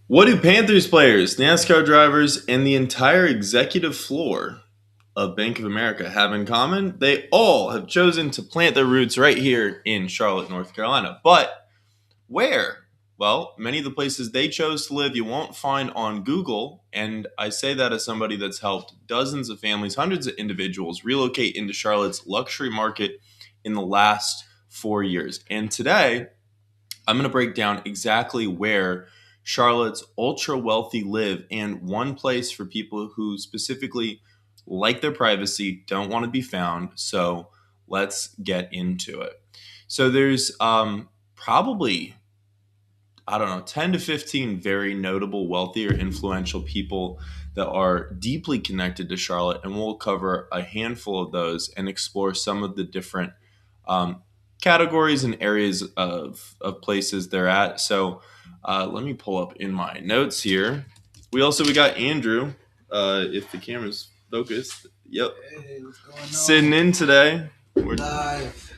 What do Panthers players, NASCAR drivers, and the entire executive floor of Bank of America have in common? They all have chosen to plant their roots right here in Charlotte, North Carolina. But where? Well, many of the places they chose to live you won't find on Google. And I say that as somebody that's helped dozens of families, hundreds of individuals relocate into Charlotte's luxury market in the last 4 years. And today, I'm going to break down exactly where Charlotte's ultra wealthy live and one place for people who specifically like their privacy, don't want to be found. So let's get into it. So there's probably, I don't know, 10 to 15 very notable, wealthy, or influential people that are deeply connected to Charlotte. And we'll cover a handful of those and explore some of the different um, categories and areas of places they're at. So let me pull up in my notes here. We got Andrew, if the camera's focused. Yep. Hey, what's going on? Sitting in today. We're live.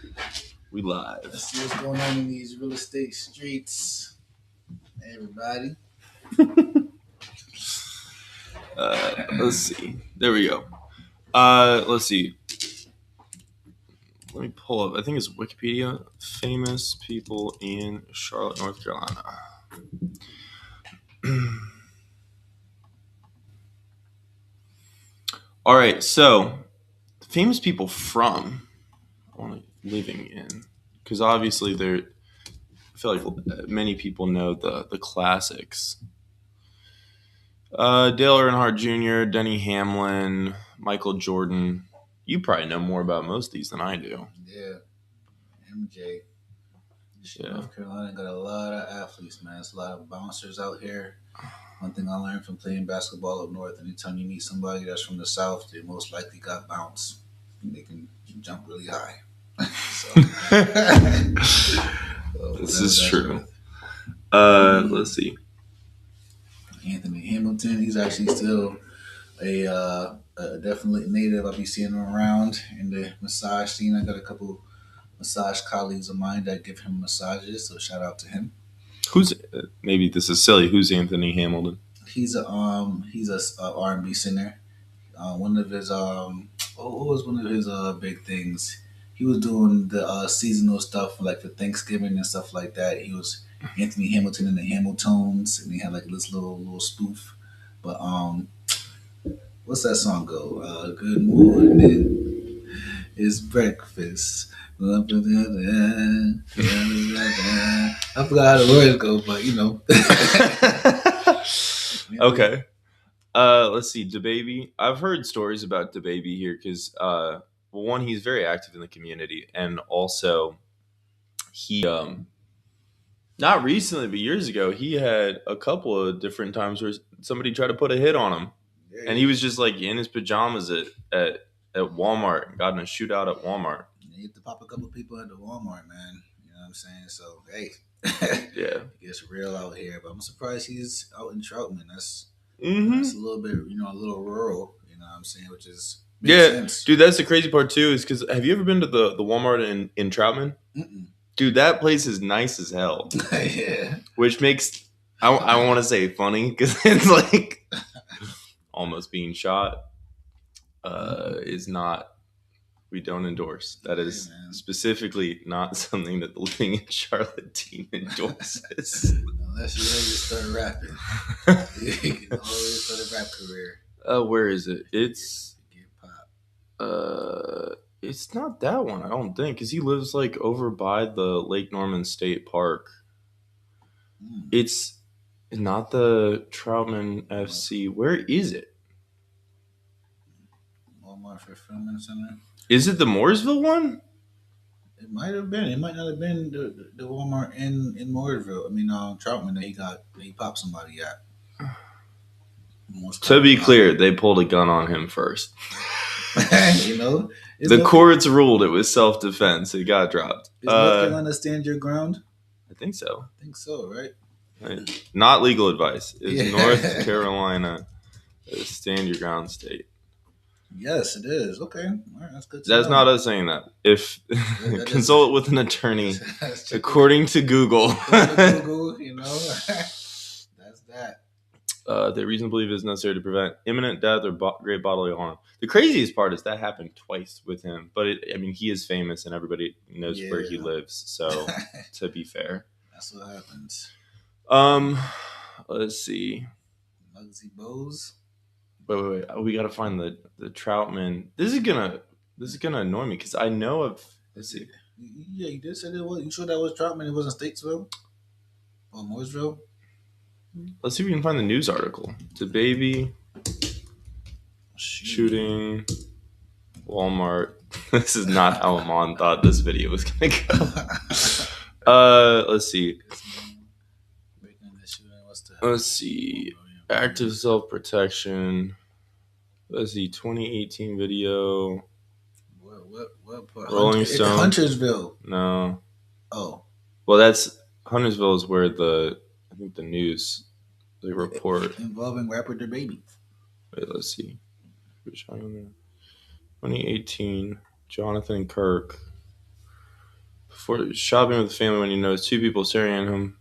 We live. Let's see what's going on in these real estate streets. Hey, everybody. Let's see. There we go. Let's see. Let me pull up. I think it's Wikipedia. Famous people in Charlotte, North Carolina. All right. So, famous people from living in, because obviously I feel like many people know the classics. Dale Earnhardt Jr., Denny Hamlin, Michael Jordan. You probably know more about most of these than I do. Yeah. MJ. Yeah. North Carolina got a lot of athletes, man. It's a lot of bouncers out here. One thing I learned from playing basketball up north, anytime you meet somebody that's from the south, they most likely got bounce. They can jump really high. This is true. Let's see. Anthony Hamilton, he's actually still a definitely native. I'll be seeing him around in the massage scene. I got a couple massage colleagues of mine that give him massages, so shout out to him. Maybe this is silly. Who's Anthony Hamilton? He's a R&B singer. One of his what was one of his big things? He was doing the seasonal stuff like for Thanksgiving and stuff like that. He was Anthony Hamilton and the Hamiltones, and he had like this little spoof. But what's that song go? Good morning, it's breakfast. I forgot how the words go, but you know. Okay. Let's see. DaBaby. I've heard stories about DaBaby here because, one, he's very active in the community, and also he, not recently, but years ago, he had a couple of different times where somebody tried to put a hit on him, and he was just like in his pajamas at Walmart and got in a shootout at Walmart. You have to pop a couple people at the Walmart, man. You know what I'm saying? So hey, yeah, it gets real out here. But I'm surprised he's out in Troutman. That's a little bit, a little rural. You know what I'm saying? Which is sense. Dude. That's the crazy part too. Is because have you ever been to the Walmart in Troutman? Mm-mm. Dude, that place is nice as hell. Yeah. Which makes I want to say funny because it's like almost being shot. Is not. We don't endorse. That is specifically not something that the Living in Charlotte team endorses. Unless you start rapping. You can always start a rap career. Where is it? It's it's not that one, I don't think, because he lives like over by the Lake Norman State Park. It's not the Troutman FC. Where is it? Walmart Fulfillment Center. Is it the Mooresville one? It might have been. It might not have been the Walmart in Mooresville. I mean, Troutman that he popped somebody at. To be clear, they pulled a gun on him first. The courts ruled it was self-defense. It got dropped. Is North Carolina stand your ground? I think so. Right? Not legal advice. Is North Carolina a stand your ground state? Yes, it is. Okay. All right, that's good. That's not us saying that. If consult with an attorney, according to Google. Google, that's That's that. They reason to believe it is necessary to prevent imminent death or great bodily harm. The craziest part is that happened twice with him, but he is famous and everybody knows where he Yeah. lives. So, to be fair, That's what happens. um, let's see. Muggsy Bogues. Wait. Oh, we gotta find the Troutman. This is gonna annoy me because I know of. Let's see. Yeah, you did say that was. You sure that was Troutman? It wasn't Statesville or Mooresville? Let's see if we can find the news article. It's a baby shooting Walmart. This is not how Amon thought this video was gonna go. Let's see. Let's see. Active self-protection. Let's see. 2018 video. What part? Rolling Stone. Huntersville. No. Oh. Well, that's Huntersville is where I think the news, they report. Involving rapper DaBaby. Wait, let's see. 2018. Jonathan Kirk. Before shopping with the family when he noticed two people staring at him.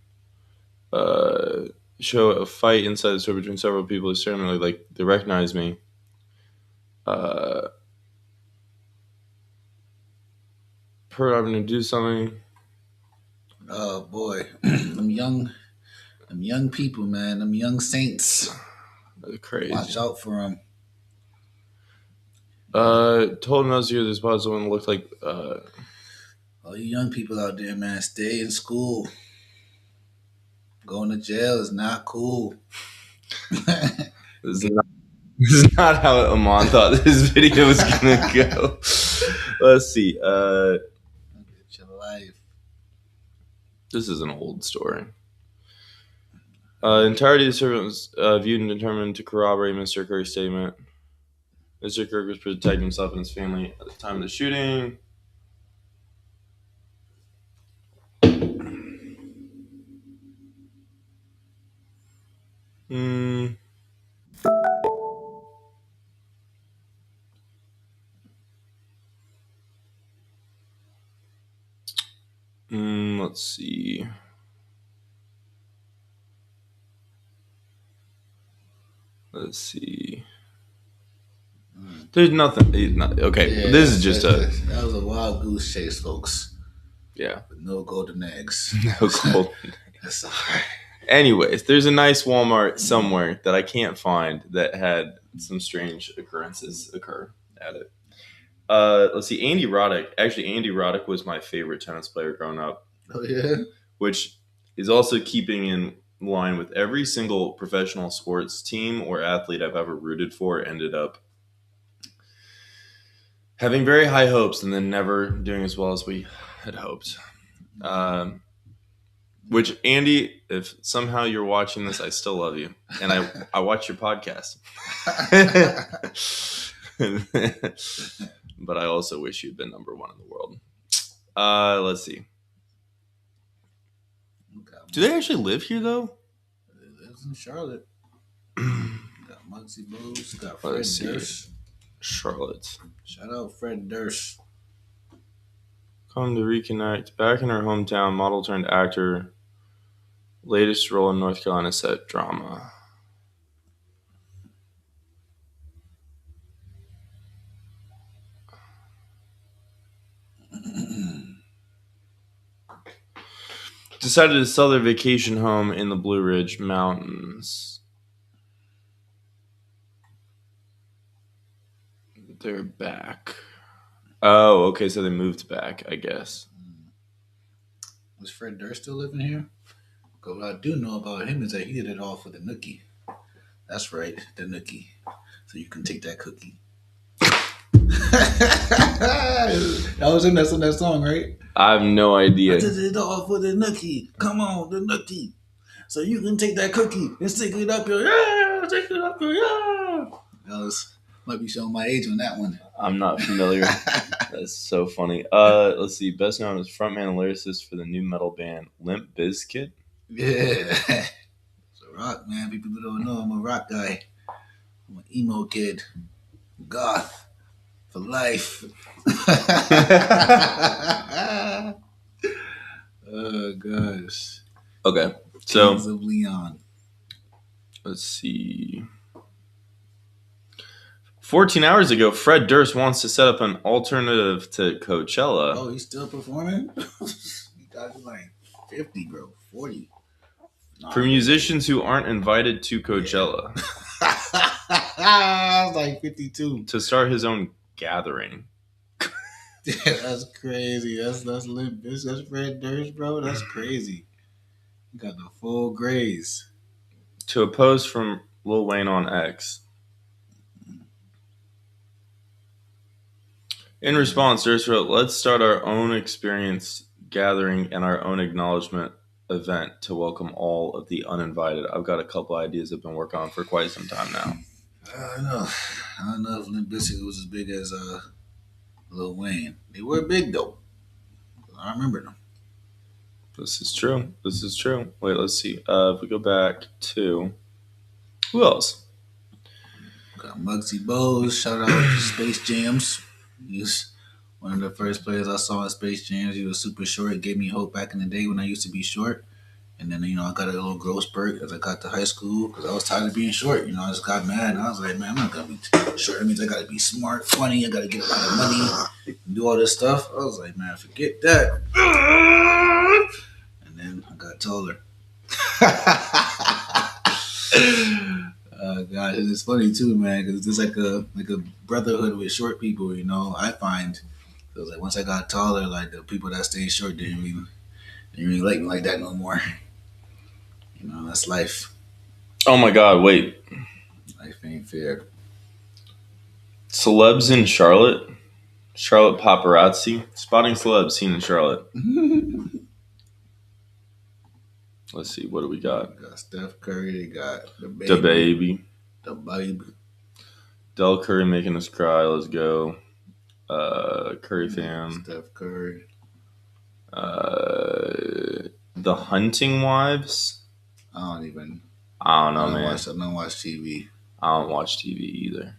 Show a fight inside the store between several people. They certainly like they recognize me. Heard I'm gonna do something. Oh boy, them young people, man, them young saints. That's crazy. Watch out for them. Told him I was here. This was someone looked like. All you young people out there, man, stay in school. Going to jail is not cool. This is not how Amon thought this video was gonna go. Let's see. Get your life. This is an old story. Entirety of the servant was viewed and determined to corroborate Mr. Kirk's statement. Mr. Kirk was protecting himself and his family at the time of the shooting. Let's see. There's nothing. Okay, yeah, this is just that was a wild goose chase, folks. Yeah. With no golden eggs. No golden eggs. That's all right. Anyways, there's a nice Walmart somewhere that I can't find that had some strange occurrences occur at it. Let's see. Andy Roddick. Actually, Andy Roddick was my favorite tennis player growing up. Oh, yeah? Which is also keeping in line with every single professional sports team or athlete I've ever rooted for ended up having very high hopes and then never doing as well as we had hoped. Which, Andy, if somehow you're watching this, I still love you. And I watch your podcast. But I also wish you'd been number one in the world. Let's see. Do they actually live here, though? They live in Charlotte. Got Muggsy Bogues. Got Fred Durst. Charlotte. Shout out Fred Durst. Come to reconnect. Back in her hometown, model turned actor. Latest role in North Carolina set drama. Decided to sell their vacation home in the Blue Ridge Mountains. They're back. Oh, okay, so they moved back, I guess. Was Fred Durst still living here? Because what I do know about him is that he did it all for the nookie. That's right, the nookie. So you can take that cookie. That was in that song, right? I have no idea. I did it all for the nookie. Come on, the nookie. So you can take that cookie and stick it up your stick it up your might be showing my age on that one. I'm not familiar. That's so funny. Let's see. Best known as frontman and lyricist for the new metal band Limp Bizkit. Yeah. It's a rock, man. People don't know I'm a rock guy. I'm an emo kid. Goth. For life. Oh, gosh. Okay. So, Kings of Leon. Let's see. 14 hours ago, Fred Durst wants to set up an alternative to Coachella. Oh, he's still performing? He got like 50, bro. 40. For musicians who aren't invited to Coachella. I was like 52. To start his own gathering. Yeah, that's crazy. That's Limp Bizkit. That's Fred Durst, bro. That's crazy. You got the full grays. To a post from Lil Wayne on X. In response, Durst wrote, "Let's start our own experience gathering and our own acknowledgement event to welcome all of the uninvited." I've got a couple ideas I've been working on for quite some time now. I don't know. I don't know if Limp Bizkit was as big as Lil Wayne. They were big though. I remember them. This is true. Wait, let's see. If we go back to who else? Got Muggsy Bogues. Shout out to Space Jams. He's one of the first players I saw in Space Jams. He was super short. It gave me hope back in the day when I used to be short. And then, I got a little growth spurt as I got to high school because I was tired of being short. I just got mad. And I was like, man, I'm not going to be short. That means I got to be smart, funny. I got to get a lot of money and do all this stuff. I was like, man, forget that. And then I got taller. God, it's funny too, man, because it's like a brotherhood with short people. I find it was like once I got taller, like the people that stayed short didn't really like me like that no more. That's life. Oh my God! Wait, Life ain't fair. celebs in Charlotte. Charlotte paparazzi spotting celebs seen in Charlotte. Let's see, what do we got? They got Steph Curry. They got the baby. The baby. Del Curry making us cry. Let's go. Curry fam. Steph Curry. The Hunting Wives. I don't know, man. I don't watch TV. I don't watch TV either.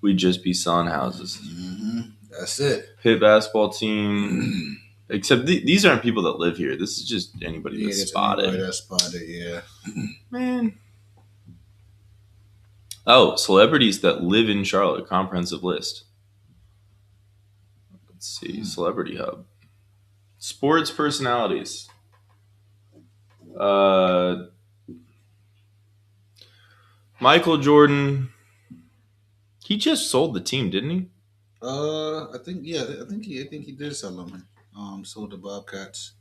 We just be selling houses. Mm-hmm. That's it. Pitt basketball team. Except these aren't people that live here. This is just anybody that's spotted. Anybody that's spotted, yeah. Man. Oh, celebrities that live in Charlotte. Comprehensive list. Let's see. Celebrity Hub. Sports personalities. Michael Jordan. He just sold the team, didn't he? I think he did sell them. Sold the Bobcats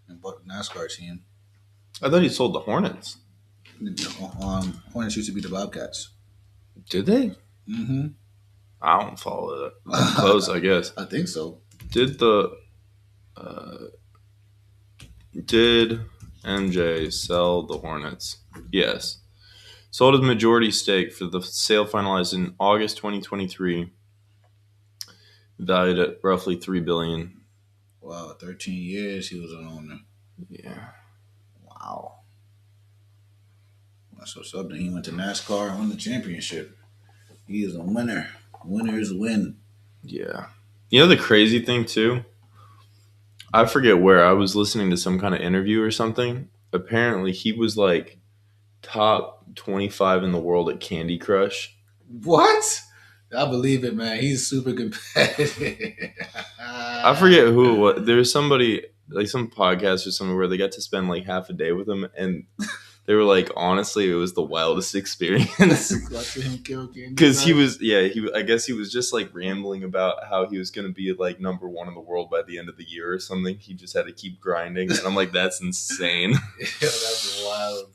and bought the NASCAR team. I thought he sold the Hornets. Hornets used to be the Bobcats. Did they? Mm-hmm. I don't follow that close, I guess. I think so. Did MJ sell the Hornets? Yes. Sold his majority stake for the sale finalized in August 2023, valued at roughly $3 billion. Wow, 13 years he was an owner. Yeah. Wow. That's what's up. Then he went to NASCAR and won the championship. He is a winner. Winners win. Yeah. The crazy thing too? I forget where. I was listening to some kind of interview or something. Apparently he was like top 25 in the world at Candy Crush. What? I believe it, man. He's super competitive. I forget who it was. There was somebody, like some podcast or something, where they got to spend like half a day with him, and they were like, honestly, it was the wildest experience. Watching him kill Candy Because he was, I guess he was just like rambling about how he was going to be like number one in the world by the end of the year or something. He just had to keep grinding, and I'm like, that's insane. Yeah, that's wild,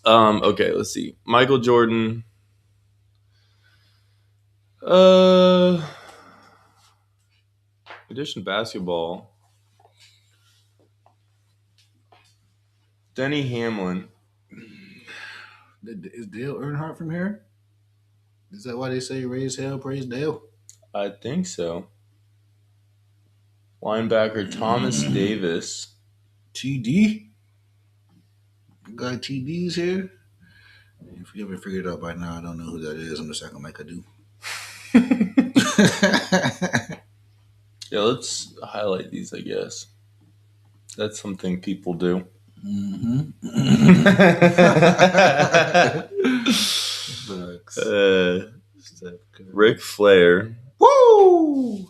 bro. Okay, let's see. Michael Jordan. Addition basketball. Denny Hamlin. Is Dale Earnhardt from here? Is that why they say raise hell, praise Dale? I think so. Linebacker Thomas Davis. TD? You got TDs here? If you haven't figured it out by now, I don't know who that is. I'm just acting like I do. Yeah, let's highlight these, I guess. That's something people do. Mm-hmm. Bucks. uh, Steph Curry. Ric Flair. Woo!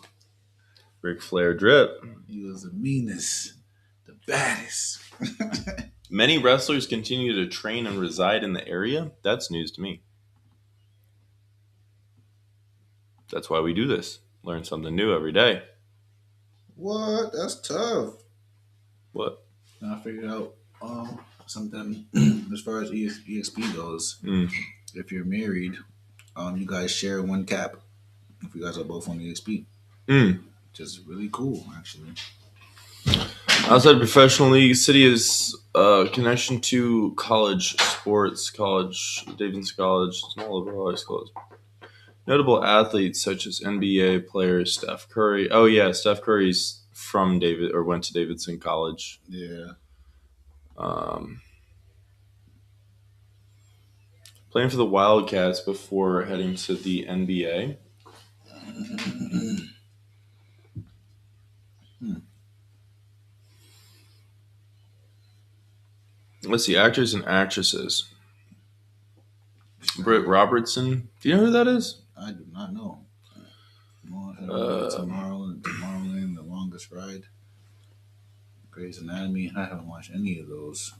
Ric Flair drip. He was the meanest, the baddest. Many wrestlers continue to train and reside in the area. That's news to me. That's why we do this. Learn something new every day. What? That's tough. What? I figured out something as far as EXP goes. Mm. If you're married, you guys share one cap. If you guys are both on EXP, Mm. which is really cool, actually. Outside of professional league, City is connection to college sports, Davidson College, small liberal arts college. Notable athletes such as NBA player Steph Curry. Oh yeah, Steph Curry's from David or went to Davidson College. Yeah. Um, Playing for the Wildcats before heading to the NBA. Let's see, actors and actresses. Britt Robertson. Do you know who that is? I do not know. Um, Tomorrowland, The Longest Ride, Grey's Anatomy. I haven't watched any of those.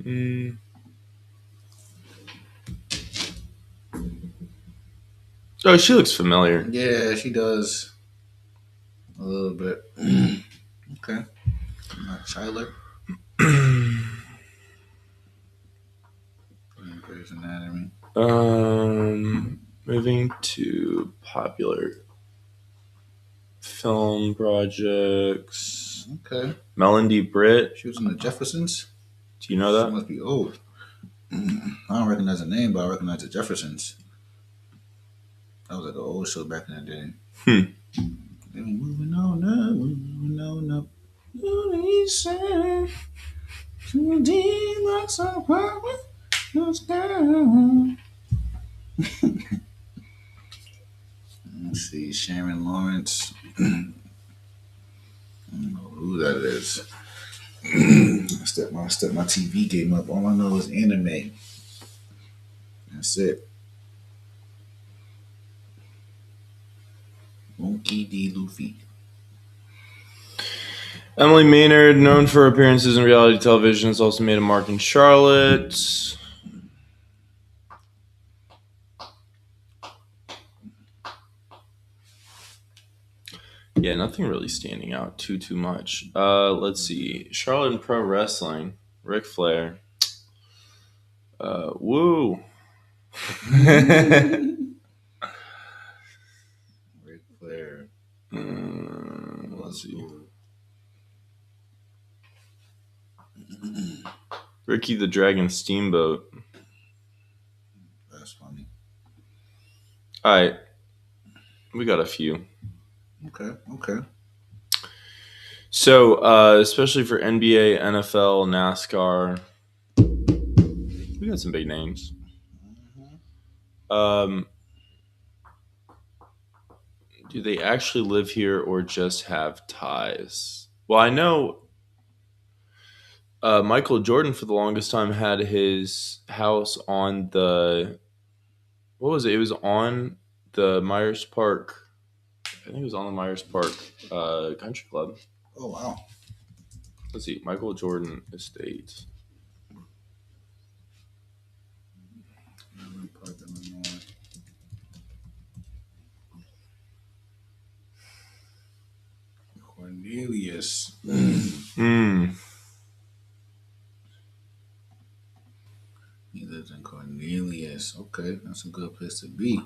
mm, oh, she looks familiar. Yeah, she does a little bit. Okay, not Chyler. Grey's Anatomy. Moving to popular film projects. Okay, Melanie Britt. she was in the Jeffersons. Do you know She that? must be old. I don't recognize the name, but I recognize the Jeffersons. That was like an old show back in the day. Hmm. They were moving on up, moving on up. Too deep, like some power, goes down. Let's see, Sharon Lawrence. I don't know who that is. I step my TV game up. All I know is anime. That's it. Monkey D. Luffy. Emily Maynard, known for appearances in reality television, has also made a mark in Charlotte. Yeah, nothing really standing out too much. Let's see. Charlotte in pro wrestling. Ric Flair. Woo. Ric Flair. Let's see. Ricky the Dragon Steamboat. That's funny. All right. We got a few. Okay. So, especially for NBA, NFL, NASCAR, we got some big names. Um, do they actually live here or just have ties? Well, I know Michael Jordan for the longest time had his house on the what was it? It was on the Myers Park. I think it was on the Myers Park Country Club. Oh, wow. Let's see, Michael Jordan Estate. Cornelius. Hmm. He lives in Cornelius. Okay, that's a good place to be.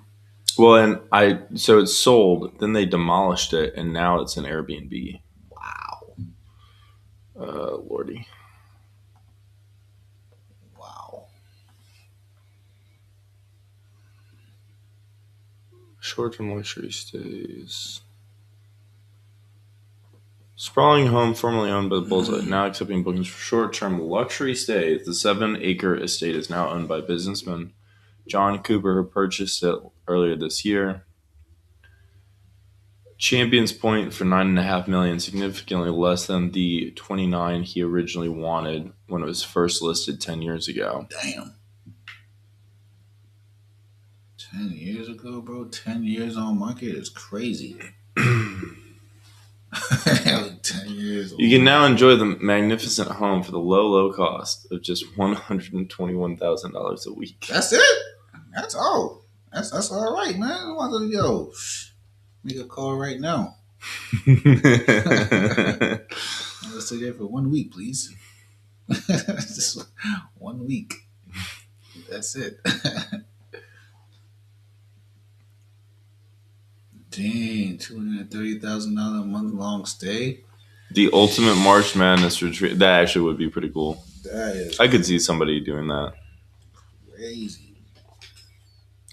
Well, and so it's sold. Then they demolished it, and now it's an Airbnb. Wow. Lordy. Wow. Short-term luxury stays. Sprawling home formerly owned by the Bullseye, now accepting bookings for short-term luxury stays. The 7-acre estate is now owned by businessman John Cooper, who purchased it earlier this year. Champions Point for $9.5 million, significantly less than the 29 he originally wanted when it was first listed 10 years ago. Damn. 10 years ago, bro. 10 years on market is crazy. 10 years old. You can now enjoy the magnificent home for the low cost of just $121,000 a week. That's it. That's all. That's all right, man. Yo, make a call right now. Let's stay there for 1 week, please. Just 1 week. That's it. Dang, $230,000 a month long stay. The ultimate March Madness retreat. That actually would be pretty cool. That is. I could see somebody doing that. Crazy.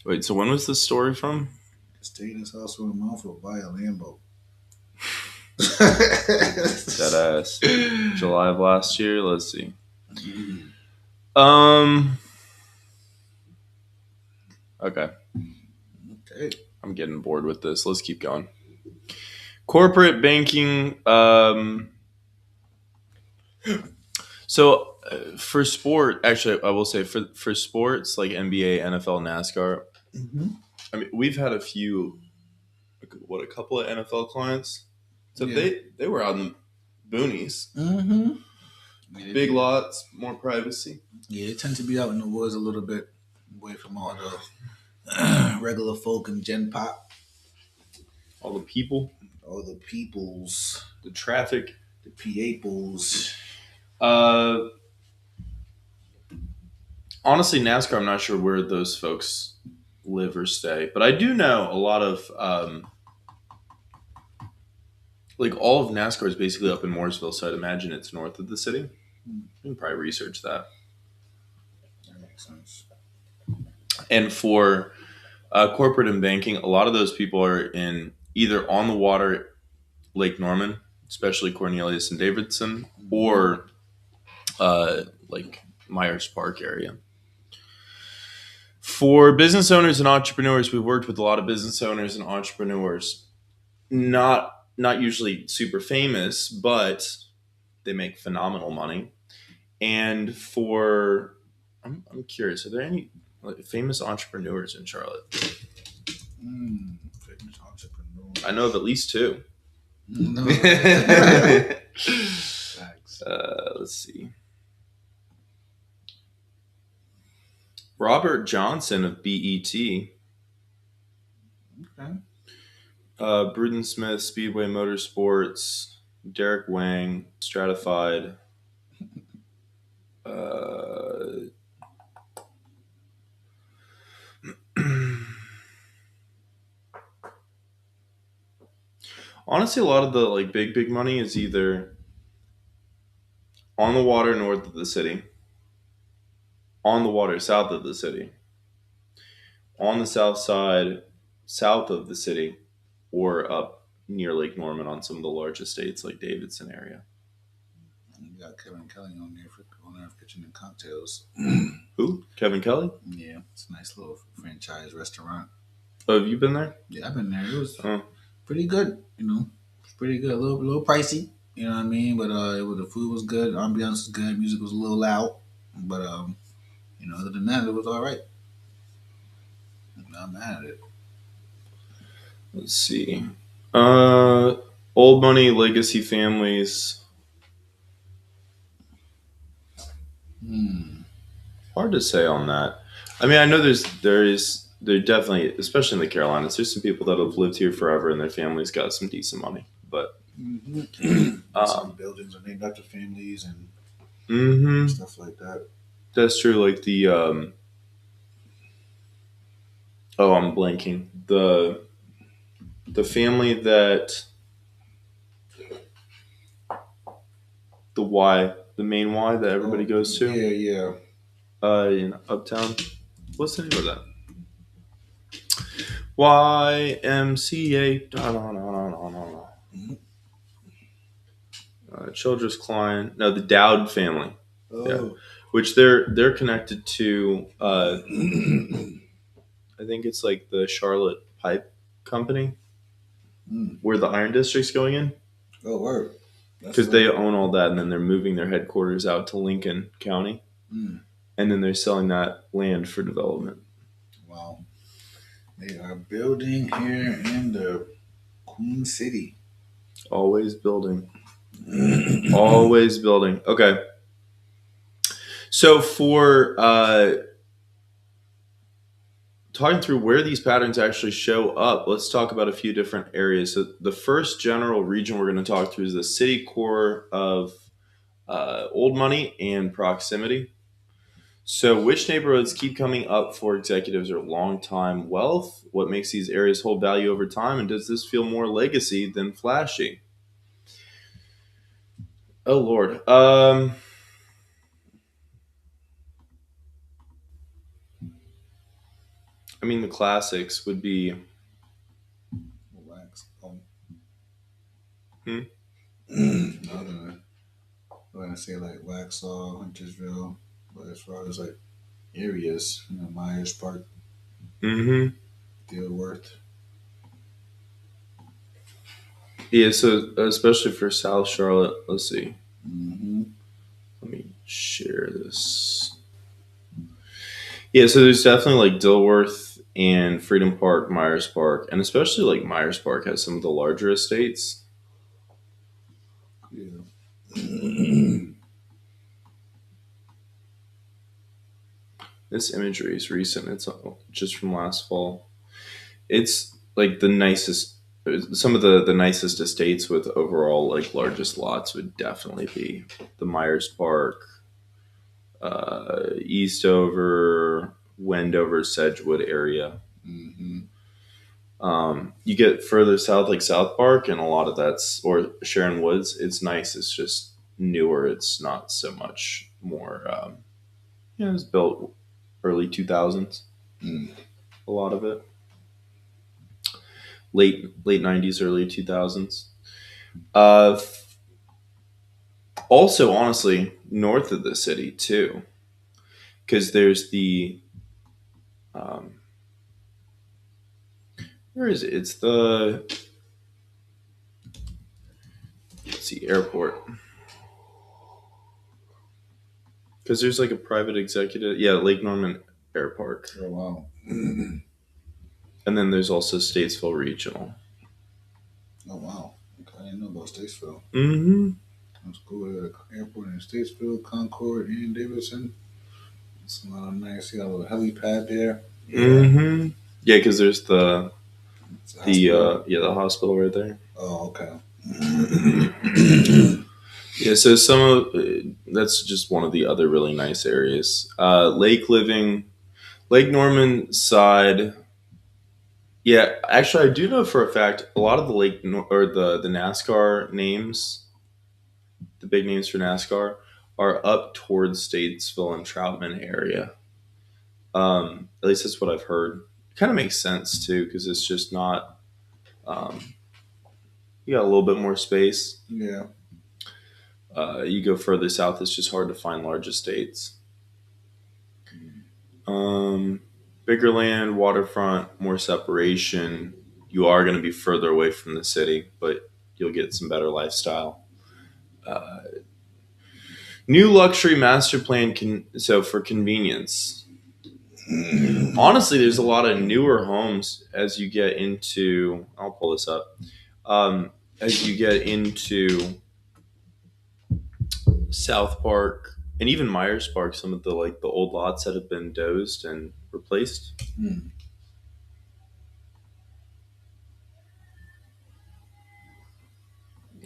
Wait, so when was this story from? Stay in his house for a month or buy a Lambo. That ass. July of last year. Let's see. Okay. I'm getting bored with this. Let's keep going. Corporate banking. So for sport, actually, I will say for sports like NBA, NFL, NASCAR. Mm-hmm. I mean, we've had a couple of NFL clients. So they were out in the boonies. Mm-hmm. Big lots, more privacy. Yeah, they tend to be out in the woods a little bit, away from all the regular folk and Gen Pop. All the people. All the peoples. The traffic. The P-Apples. Honestly, NASCAR, I'm not sure where those folks live or stay. But I do know a lot of... like all of NASCAR is basically up in Mooresville, so I'd imagine it's north of the city. You can probably research that. That makes sense. And for corporate and banking, a lot of those people are in either on the water, Lake Norman, especially Cornelius and Davidson, or like Myers Park area. For business owners and entrepreneurs, we've worked with a lot of business owners and entrepreneurs. Not usually super famous, but they make phenomenal money. And I'm curious, are there any famous entrepreneurs in Charlotte? Famous entrepreneurs. I know of at least two. No. Let's see. Robert Johnson of BET. Okay. Bruden Smith, Speedway Motorsports, Derek Wang, Stratified. Honestly, a lot of the like big money is either on the water north of the city, on the water south of the city, on the south side south of the city, or up near Lake Norman on some of the large estates like Davidson area. You got Kevin Kelly on there for owner of Kitchen and Cocktails. Who? Kevin Kelly? Yeah, it's a nice little franchise restaurant. Oh, have you been there? Yeah, I've been there. It was pretty good, It's pretty good. A little pricey, you know what I mean? But the food was good, ambiance was good, music was a little loud. But other than that, it was all right. I'm not mad at it. Let's see. Old money legacy families. Hard to say on that. I mean, I know there definitely, especially in the Carolinas, there's some people that have lived here forever and their families got some decent money. But some buildings are named after families and stuff like that. That's true. Like the I'm blanking. The family that the main Y that everybody goes to. Yeah. In Uptown. What's the name of that? YMCA. Childress Klein. No, the Dowd family. Oh. Yeah. Which they're connected to. I think it's like the Charlotte Pipe Company. Mm. where the iron district's going in, Oh, word. That's because they lit. own all that, and then they're moving their headquarters out to Lincoln County, Mm. and then they're selling that land for development. Wow. They are building here in the Queen City. Always building. Always building. Okay. So for talking through where these patterns actually show up, let's talk about a few different areas. So the first general region we're going to talk through is the city core of old money and proximity. So which neighborhoods keep coming up for executives or long time wealth? What makes these areas hold value over time? And does this feel more legacy than flashy? Oh Lord. I mean the classics would be Wax. Oh. hmm? I'm gonna say like Waxhaw, Huntersville, but as far as like areas, Myers Park, Mm-hmm. Dilworth. Yeah, so especially for South Charlotte, let's see. Mm-hmm. Let me share this. Yeah, so there's definitely like Dilworth and Freedom Park, Myers Park, and especially like Myers Park has some of the larger estates. Yeah. This imagery is recent. It's just from last fall. It's like the nicest. Some of the nicest estates with overall like largest lots would definitely be the Myers Park, Eastover, Wendover, Sedgwood area. Mm-hmm. You get further south, like South Park, and a lot of that's or Sharon Woods. It's nice. It's just newer. It's not so much more. It was built early 2000s. Mm. A lot of it late '90s, early 2000s. Uh, Also, honestly, north of the city too, because there's the um, where is it? It's the let's see, airport. Because there's like a private executive, yeah, Lake Norman Air Park, Oh wow. and then there's also Statesville Regional. Oh wow. Okay, I didn't know about Statesville. Mm-hmm. That's cool. They got an airport in Statesville, Concord, and Davidson. It's nice. You got a little helipad there. Yeah. Mm-hmm. Yeah, because there's the It's a hospital. the hospital right there. Oh, okay. Yeah, so some of that's just one of the other really nice areas. Lake Living, Lake Norman side. Yeah, actually, I do know for a fact a lot of the or the NASCAR names, the big names for NASCAR, are up towards Statesville and Troutman area. At least that's what I've heard. Kind of makes sense too because it's just not. Um, you got a little bit more space. Yeah. You go further south, it's just hard to find large estates. Um, Bigger land, waterfront, more separation. You are going to be further away from the city, but you'll get some better lifestyle. Uh, New luxury master plan so for convenience. Honestly, there's a lot of newer homes as you get into. I'll pull this up. As you get into South Park and even Myers Park, some of the like the old lots that have been dozed and replaced. Mm.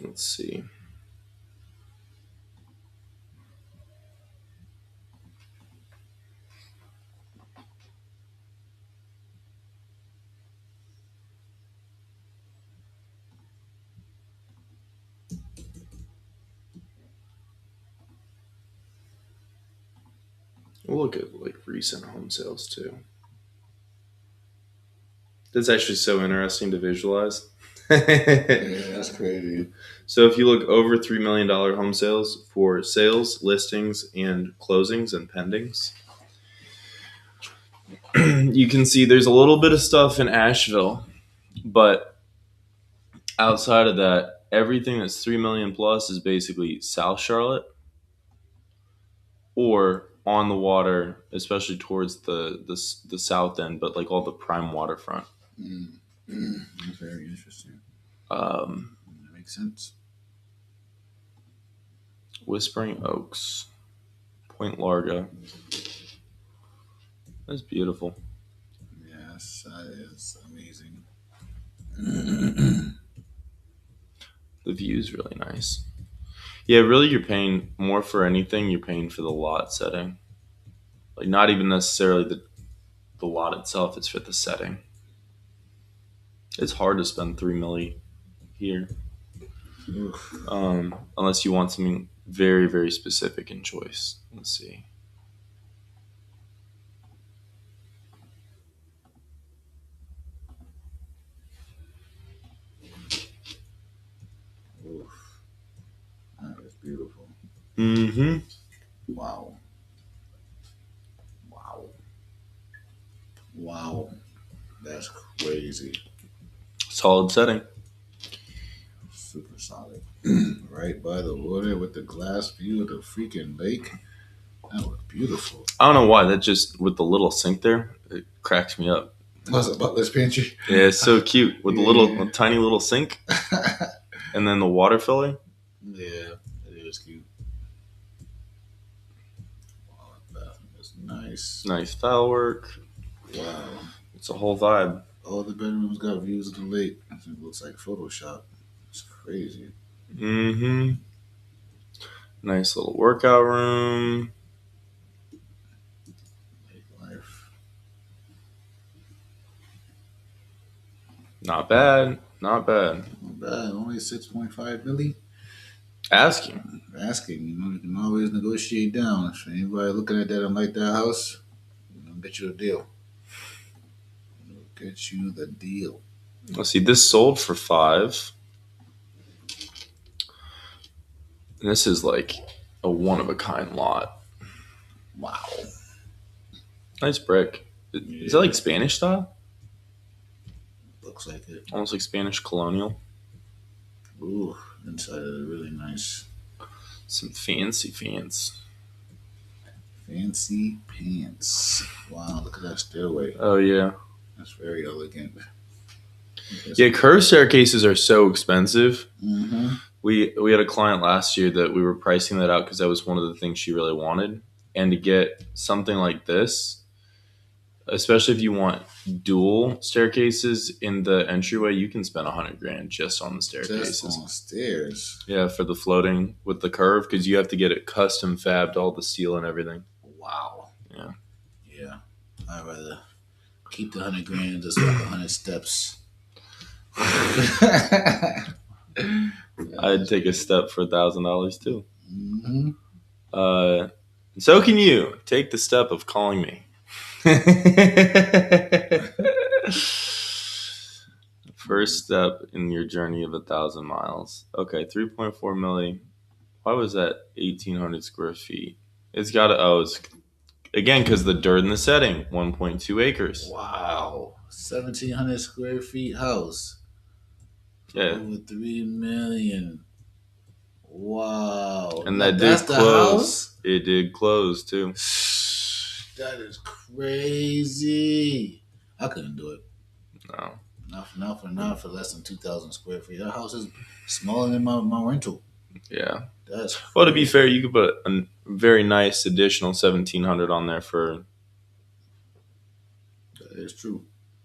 Let's see. We'll look at like recent home sales too. That's actually so interesting to visualize. Yeah, that's crazy. So if you look over $3 million home sales for sales, listings, and closings and pendings, you can see there's a little bit of stuff in Asheville, but Outside of that, everything that's 3 million plus is basically South Charlotte or on the water, especially towards the south end, but like all the prime waterfront. Mm. Mm. That's very interesting. Um, That makes sense. Whispering Oaks, Point Largo. That's beautiful. Yes, that is amazing. The view is really nice. Yeah, really, you're paying more for anything. You're paying for the lot setting. Like not even necessarily the lot itself. It's for the setting. It's hard to spend 3 million here, Oof. unless you want something very very specific in choice. Let's see. Oof. That is beautiful. Mm-hmm. Wow. Wow. Wow. That's crazy. Solid setting. Super solid. Right by the water with the glass view of the freaking lake. That was beautiful. I don't know why that just with the little sink there, it cracks me up. Was it Butler's Pantry? Yeah, it's so cute with the Yeah. a tiny little sink and then the water filler. Yeah, it is cute. Wow, that bathroom is nice. Nice tile work. Wow. It's a whole vibe. All the bedrooms got views of the lake. It looks like Photoshop. It's crazy. Mm-hmm. Nice little workout room. Lake life. Not bad. Not bad. Not bad. Only 6.5 milli. Asking. Asking, you can always negotiate down. If anybody looking at that and like that house, get you a deal. Get you the deal. Let's see. This sold for 5. And this is like a one of a kind lot. Wow. Nice brick. Is that like Spanish style? Looks like it. Almost like Spanish colonial. Ooh, inside is really nice. Some fancy pants. Fancy pants. Wow, look at that stairway. Oh yeah. That's very elegant. Yeah, curved staircases are so expensive. Mm-hmm. We had a client last year that we were pricing that out because that was one of the things she really wanted. And to get something like this, especially if you want dual staircases in the entryway, you can spend $100,000 just on the staircases. Just on stairs. Yeah, for the floating with the curve because you have to get it custom fabbed, all the steel and everything. Wow. Yeah. Yeah. I'd rather keep the $100,000 and just walk 100 steps. I'd take a step for $1,000 too. Mm-hmm. So can you take the step of calling me? First step in your journey of 1,000 miles. Okay, 3.4 million. Why was that 1,800 square feet? It's got to. Oh, it's again because the dirt in the setting. 1.2 acres. Wow. 1,700 square feet house. Yeah. Over 3 million. Wow. And that that's did the close. house? It did close too. That is crazy. I couldn't do it. No. Not for less than 2,000 square feet. That house is smaller than my rental. Yeah. That's crazy. Well, to be fair, you could put a very nice additional 1,700 on there for That is true.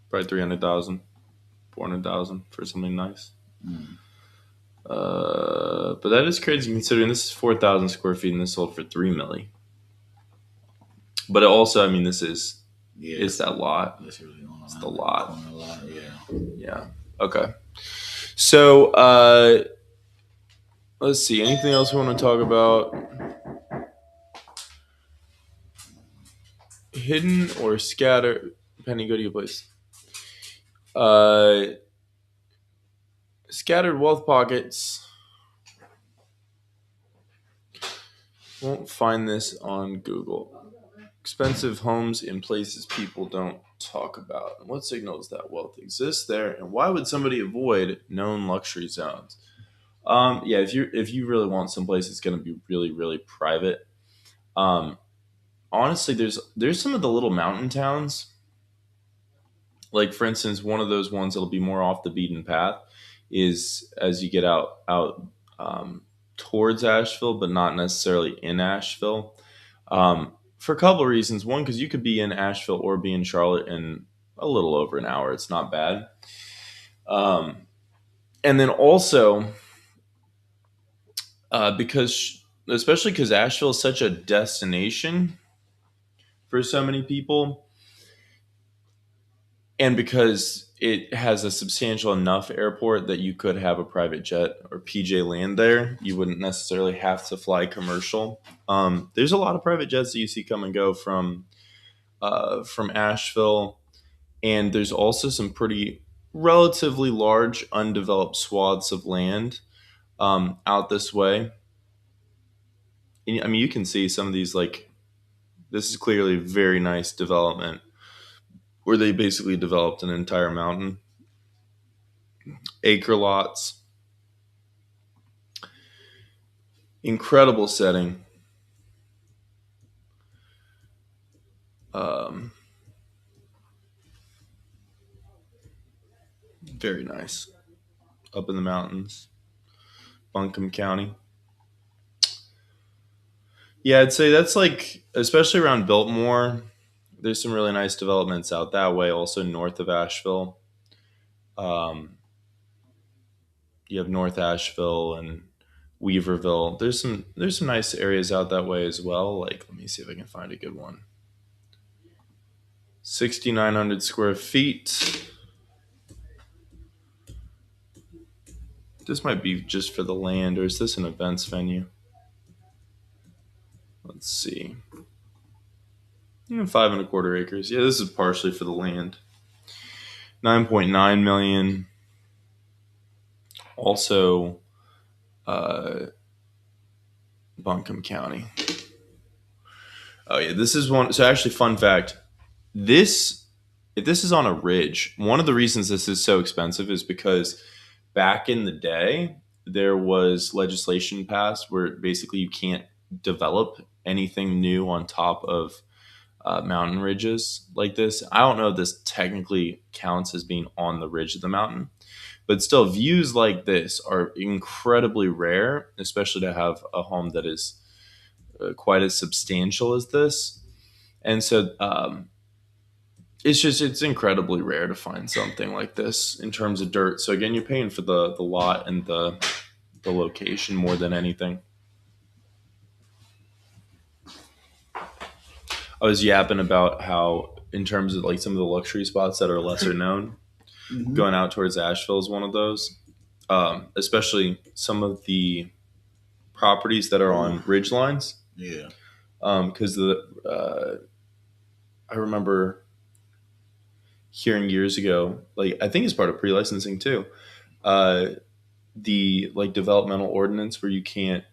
probably 300,000, 400,000 for something nice. Mm. But that is crazy considering this is 4,000 square feet and this sold for 3 million. But it also, I mean, this is it's that lot. It's really It's the lot. Yeah. Yeah. Okay. So let's see. Anything else we want to talk about? Hidden or scattered? Penny, go to your place. Scattered wealth pockets. Won't find this on Google. expensive homes in places people don't talk about. What signals that wealth exists there, and why would somebody avoid known luxury zones? Yeah, if you really want some place that's going to be really really private, um, honestly, there's some of the little mountain towns. Like for instance, one of those ones that'll be more off the beaten path is as you get out um, towards Asheville, but not necessarily in Asheville. For a couple of reasons. One, because you could be in Asheville or be in Charlotte in a little over an hour. It's not bad. Um, and then also because, especially because Asheville is such a destination for so many people, and because it has a substantial enough airport that you could have a private jet or PJ land there, you wouldn't necessarily have to fly commercial. There's a lot of private jets that you see come and go from Asheville, and there's also some pretty relatively large undeveloped swaths of land out this way. And, I mean, you can see some of these like this is clearly very nice development where they basically developed an entire mountain, acre lots, incredible setting. Um, Very nice up in the mountains, Buncombe County. Yeah, I'd say that's like, especially around Biltmore, there's some really nice developments out that way. Also north of Asheville, um, you have North Asheville and Weaverville. There's some nice areas out that way as well. Like, let me see if I can find a good one. 6,900 square feet. This might be just for the land, or is this an events venue? Let's see. 5.25 acres. Yeah, this is partially for the land. 9.9 million. Also, uh, Buncombe County. Oh yeah, this is one. So actually, fun fact: this if this is on a ridge, one of the reasons this is so expensive is because back in the day there was legislation passed where basically you can't develop anything new on top of mountain ridges like this. I don't know if this technically counts as being on the ridge of the mountain, but still, views like this are incredibly rare, especially to have a home that is quite as substantial as this. And so it's incredibly rare to find something like this in terms of dirt. So again, you're paying for the lot and the location more than anything. I was yapping about how in terms of like some of the luxury spots that are lesser known, Hmm. going out towards Asheville is one of those. Especially some of the properties that are Oh, on ridge lines. yeah. Because I remember hearing years ago, like I think it's part of pre-licensing too, uh, the like developmental ordinance where you can't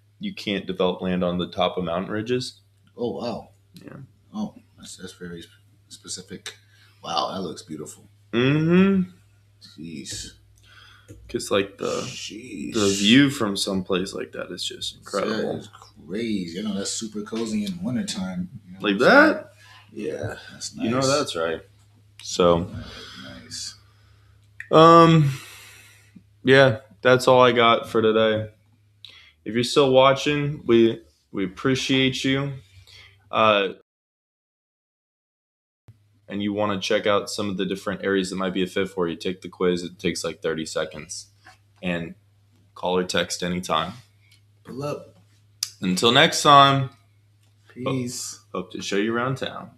develop land on the top of mountain ridges. Oh, wow. Yeah. Oh, that's very specific. Wow, that looks beautiful. Mm-hmm. Jeez. Because like the Sheesh. view from some place like that is just That incredible. is crazy. You know, that's super cozy in wintertime. You know what Like I'm saying? that, yeah. That's You know nice. that's right. So, Nice. um, yeah, that's all I got for today. If you're still watching, we appreciate you. And you want to check out some of the different areas that might be a fit for you, take the quiz. It takes like 30 seconds. And call or text anytime. Pull up. Until next time, Peace. hope to show you around town.